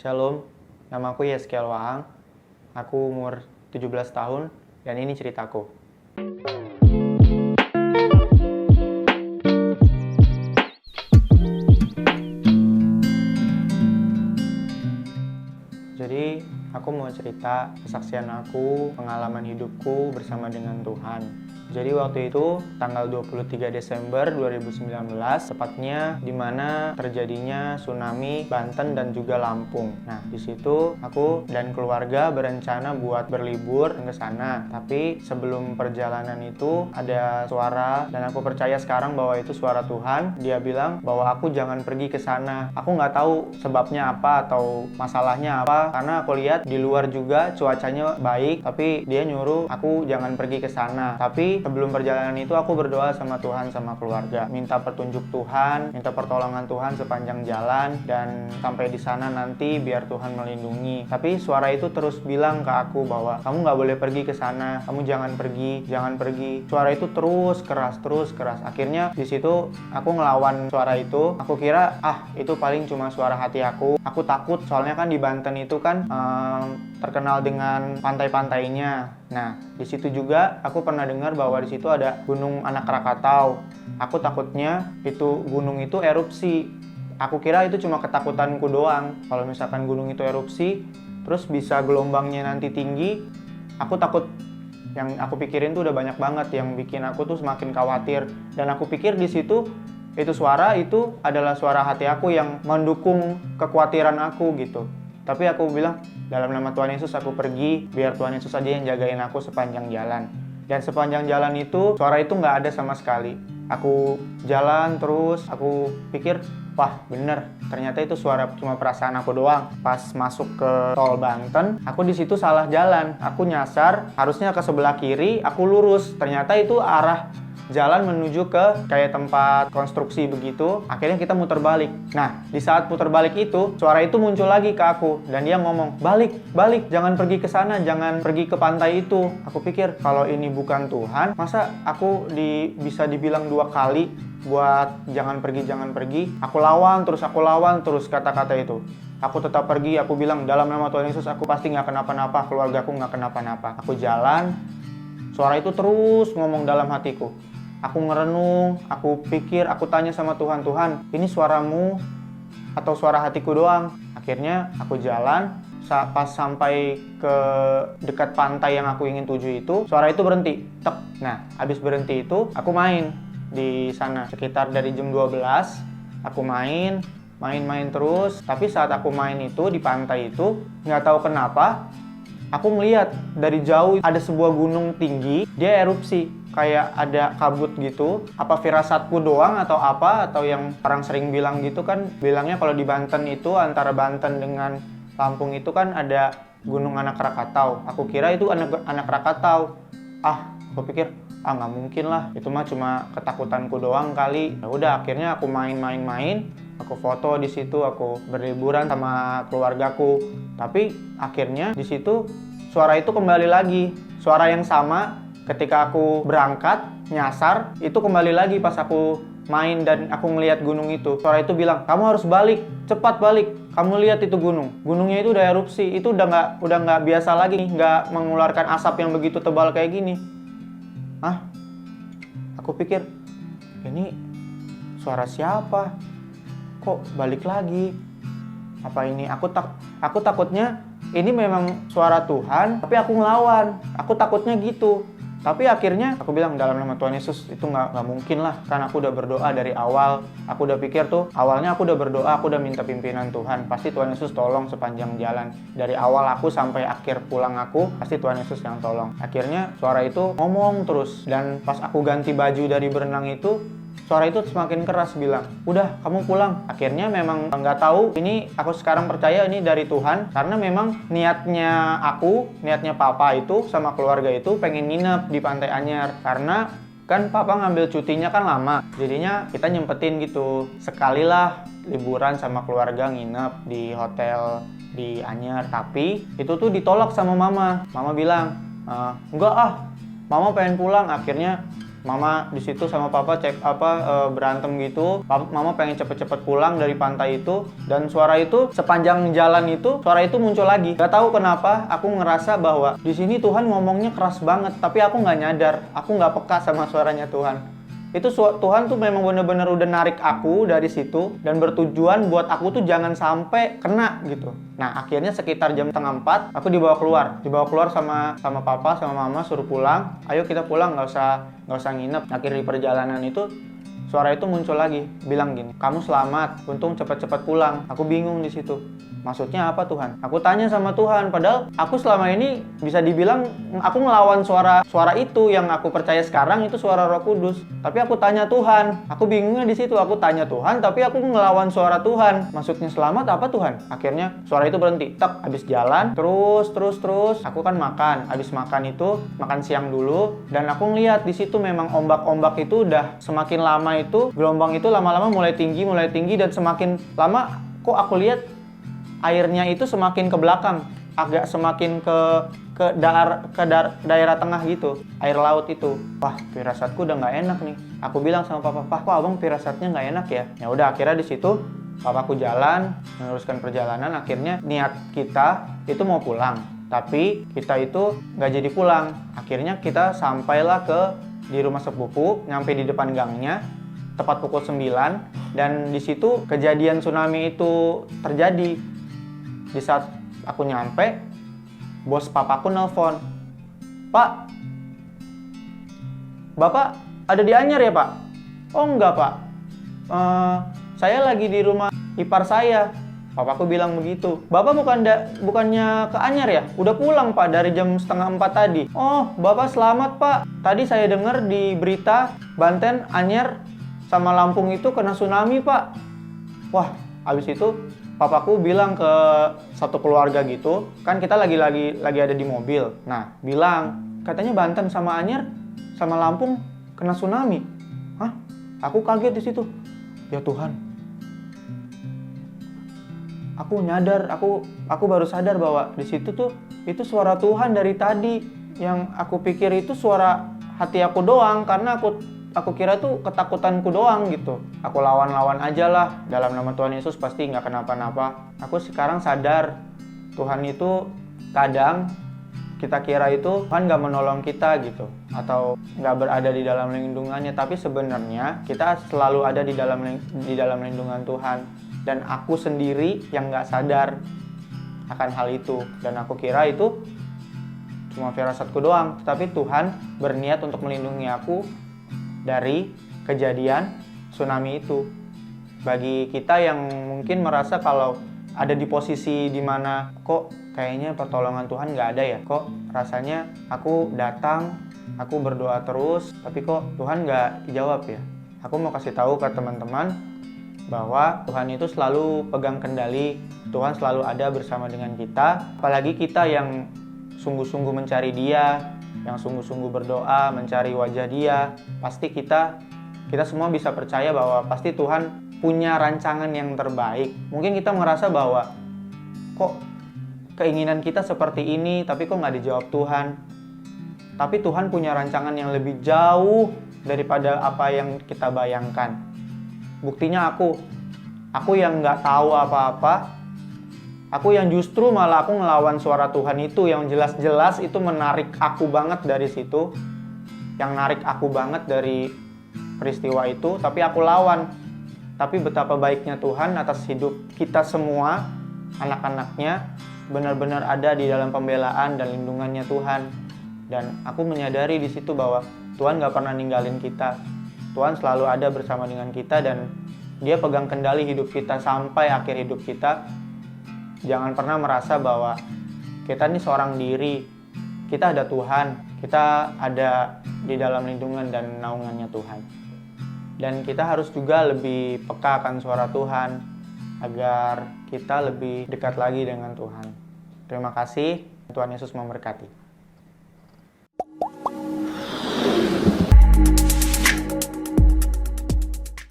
Shalom, nama aku Yeskel Waang. Aku umur 17 tahun dan ini ceritaku. Jadi, aku mau cerita kesaksian aku, pengalaman hidupku bersama dengan Tuhan. Jadi waktu itu tanggal 23 Desember 2019, tepatnya di mana terjadinya tsunami Banten dan juga Lampung. Nah, di situ aku dan keluarga berencana buat berlibur ke sana. Tapi sebelum perjalanan itu ada suara, dan aku percaya sekarang bahwa itu suara Tuhan. Dia bilang bahwa aku jangan pergi ke sana. Aku nggak tahu sebabnya apa atau masalahnya apa, karena aku lihat di luar juga cuacanya baik, tapi dia nyuruh aku jangan pergi ke sana. Tapi sebelum perjalanan itu aku berdoa sama Tuhan sama keluarga, minta petunjuk Tuhan, minta pertolongan Tuhan sepanjang jalan, dan sampai di sana nanti biar Tuhan melindungi. Tapi suara itu terus bilang ke aku bahwa kamu nggak boleh pergi ke sana, kamu jangan pergi, jangan pergi. Suara itu terus keras. Akhirnya di situ aku ngelawan suara itu. Aku kira itu paling cuma suara hati aku. Aku takut soalnya kan di Banten itu kan terkenal dengan pantai-pantainya. Nah, di situ juga aku pernah dengar bahwa di situ ada Gunung Anak Krakatau. Aku takutnya itu gunung itu erupsi. Aku kira itu cuma ketakutanku doang. Kalau misalkan gunung itu erupsi, terus bisa gelombangnya nanti tinggi, aku takut. Yang aku pikirin tuh udah banyak banget yang bikin aku tuh semakin khawatir. Dan aku pikir di situ itu suara itu adalah suara hati aku yang mendukung kekhawatiran aku gitu. Tapi aku bilang, dalam nama Tuhan Yesus aku pergi, biar Tuhan Yesus aja yang jagain aku sepanjang jalan. Dan sepanjang jalan itu, suara itu nggak ada sama sekali. Aku jalan terus, aku pikir, wah bener, ternyata itu suara cuma perasaan aku doang. Pas masuk ke tol Banten, aku di situ salah jalan. Aku nyasar, harusnya ke sebelah kiri, aku lurus. Ternyata itu arah jalan menuju ke kayak tempat konstruksi begitu. Akhirnya kita muter balik. Nah, di saat putar balik itu, suara itu muncul lagi ke aku. Dan dia ngomong, balik, jangan pergi ke sana, jangan pergi ke pantai itu. Aku pikir, kalau ini bukan Tuhan, masa aku bisa dibilang 2 kali buat jangan pergi. Aku lawan terus kata-kata itu. Aku tetap pergi, aku bilang, dalam nama Tuhan Yesus, aku pasti nggak kenapa-napa, keluargaku nggak kenapa-napa. Aku jalan, suara itu terus ngomong dalam hatiku. Aku ngerenung, aku pikir, aku tanya sama Tuhan, Tuhan, ini suaramu atau suara hatiku doang? Akhirnya aku jalan, pas sampai ke dekat pantai yang aku ingin tuju itu, suara itu berhenti, tek. Nah, habis berhenti itu, aku main di sana. Sekitar dari jam 12, aku main terus. Tapi saat aku main itu, di pantai itu, nggak tahu kenapa, aku ngeliat dari jauh ada sebuah gunung tinggi, dia erupsi. Kayak ada kabut gitu, apa firasatku doang atau apa, atau yang orang sering bilang gitu kan, bilangnya kalau di Banten itu antara Banten dengan Lampung itu kan ada Gunung Anak Krakatau. Aku kira itu anak Krakatau. Aku pikir nggak mungkin lah, itu mah cuma ketakutanku doang kali. Ya udah, akhirnya aku main, aku foto di situ, aku berliburan sama keluargaku. Tapi akhirnya di situ suara itu kembali lagi, suara yang sama. Ketika aku berangkat, nyasar, itu kembali lagi pas aku main dan aku ngelihat gunung itu. Suara itu bilang, kamu harus balik, cepat balik. Kamu lihat itu gunung. Gunungnya itu udah erupsi, itu udah nggak biasa lagi, nggak mengeluarkan asap yang begitu tebal kayak gini. Aku pikir, ini suara siapa? Kok balik lagi? Apa ini? Aku takutnya ini memang suara Tuhan, tapi aku ngelawan. Aku takutnya gitu. Tapi akhirnya aku bilang, dalam nama Tuhan Yesus, itu nggak mungkin lah. Kan aku udah berdoa dari awal. Aku udah pikir tuh, awalnya aku udah berdoa, aku udah minta pimpinan Tuhan. Pasti Tuhan Yesus tolong sepanjang jalan. Dari awal aku sampai akhir pulang aku, pasti Tuhan Yesus yang tolong. Akhirnya suara itu ngomong terus. Dan pas aku ganti baju dari berenang itu, suara itu semakin keras bilang, udah kamu pulang. Akhirnya memang nggak tahu, ini aku sekarang percaya ini dari Tuhan, karena memang niatnya papa itu sama keluarga itu pengen nginep di Pantai Anyar, karena kan papa ngambil cutinya kan lama, jadinya kita nyempetin gitu, sekalilah liburan sama keluarga nginep di hotel di Anyar. Tapi itu tuh ditolak sama mama bilang, enggak mama pengen pulang. Akhirnya Mama di situ sama papa berantem gitu. Mama pengen cepet-cepet pulang dari pantai itu, dan suara itu sepanjang jalan itu suara itu muncul lagi. Gak tahu kenapa aku ngerasa bahwa di sini Tuhan ngomongnya keras banget, tapi aku nggak nyadar, aku nggak peka sama suaranya Tuhan. Itu Tuhan tuh memang bener-bener udah narik aku dari situ dan bertujuan buat aku tuh jangan sampai kena gitu. Nah akhirnya sekitar jam 3:30 aku dibawa keluar sama papa sama mama, suruh pulang. Ayo kita pulang, nggak usah nginep. Akhir di perjalanan itu suara itu muncul lagi, bilang gini, kamu selamat, untung cepat-cepat pulang. Aku bingung di situ. Maksudnya apa Tuhan? Aku tanya sama Tuhan, padahal aku selama ini bisa dibilang aku ngelawan suara itu yang aku percaya sekarang itu suara Roh Kudus. Tapi aku tanya Tuhan, aku bingungnya di situ. Aku tanya Tuhan, tapi aku ngelawan suara Tuhan. Maksudnya selamat apa Tuhan? Akhirnya suara itu berhenti. Tak, habis jalan, terus. Aku kan makan. Habis makan itu makan siang dulu, dan aku ngeliat di situ memang ombak-ombak itu udah semakin lama itu gelombang itu lama-lama mulai tinggi dan semakin lama kok aku lihat airnya itu semakin ke belakang, agak semakin ke daerah tengah gitu, air laut itu. Wah, firasatku udah nggak enak nih. Aku bilang sama papa, kok abang firasatnya nggak enak ya? Ya udah, akhirnya di situ papaku jalan, meneruskan perjalanan. Akhirnya niat kita itu mau pulang, tapi kita itu nggak jadi pulang. Akhirnya kita sampailah di rumah sepupu, nyampe di depan gangnya, tepat pukul 9, dan di situ kejadian tsunami itu terjadi. Di saat aku nyampe, bos papaku nelpon, Pak, Bapak ada di Anyar ya Pak? Oh enggak Pak, saya lagi di rumah ipar saya. Papaku bilang begitu. Bapak bukannya ke Anyar ya? Udah pulang Pak dari jam 3:30 tadi. Oh, Bapak selamat Pak. Tadi saya dengar di berita Banten, Anyar, sama Lampung itu kena tsunami Pak. Wah, habis itu papaku bilang ke satu keluarga gitu, kan kita lagi ada di mobil. Nah, bilang katanya Banten sama Anyar sama Lampung kena tsunami. Hah? Aku kaget di situ. Ya Tuhan. Aku nyadar, aku baru sadar bahwa di situ tuh itu suara Tuhan dari tadi. Yang aku pikir itu suara hati aku doang, karena aku kira tuh ketakutanku doang gitu. Aku lawan aja lah, dalam nama Tuhan Yesus pasti nggak kenapa-napa. Aku sekarang sadar Tuhan itu kadang kita kira itu Tuhan nggak menolong kita gitu, atau nggak berada di dalam lindungannya, tapi sebenarnya kita selalu ada di dalam lindungan Tuhan. Dan aku sendiri yang nggak sadar akan hal itu, dan aku kira itu cuma firasatku doang, tapi Tuhan berniat untuk melindungi aku dari kejadian tsunami itu. Bagi kita yang mungkin merasa kalau ada di posisi dimana kok kayaknya pertolongan Tuhan nggak ada ya, kok rasanya aku datang, aku berdoa terus, tapi kok Tuhan nggak jawab ya. Aku mau kasih tahu ke teman-teman bahwa Tuhan itu selalu pegang kendali, Tuhan selalu ada bersama dengan kita. Apalagi kita yang sungguh-sungguh mencari Dia, yang sungguh-sungguh berdoa, mencari wajah Dia, pasti kita semua bisa percaya bahwa pasti Tuhan punya rancangan yang terbaik. Mungkin kita merasa bahwa kok keinginan kita seperti ini, tapi kok nggak dijawab Tuhan. Tapi Tuhan punya rancangan yang lebih jauh daripada apa yang kita bayangkan. Buktinya aku yang nggak tahu apa-apa, aku yang justru malah aku ngelawan suara Tuhan itu yang jelas-jelas itu menarik aku banget dari situ, yang narik aku banget dari peristiwa itu, tapi aku lawan. Tapi betapa baiknya Tuhan atas hidup kita semua, anak-anaknya, benar-benar ada di dalam pembelaan dan lindungannya Tuhan. Dan aku menyadari di situ bahwa Tuhan nggak pernah ninggalin kita. Tuhan selalu ada bersama dengan kita, dan Dia pegang kendali hidup kita sampai akhir hidup kita. Jangan pernah merasa bahwa kita ini seorang diri. Kita ada Tuhan, kita ada di dalam lindungan dan naungannya Tuhan. Dan kita harus juga lebih peka akan suara Tuhan agar kita lebih dekat lagi dengan Tuhan. Terima kasih, Tuhan Yesus memberkati.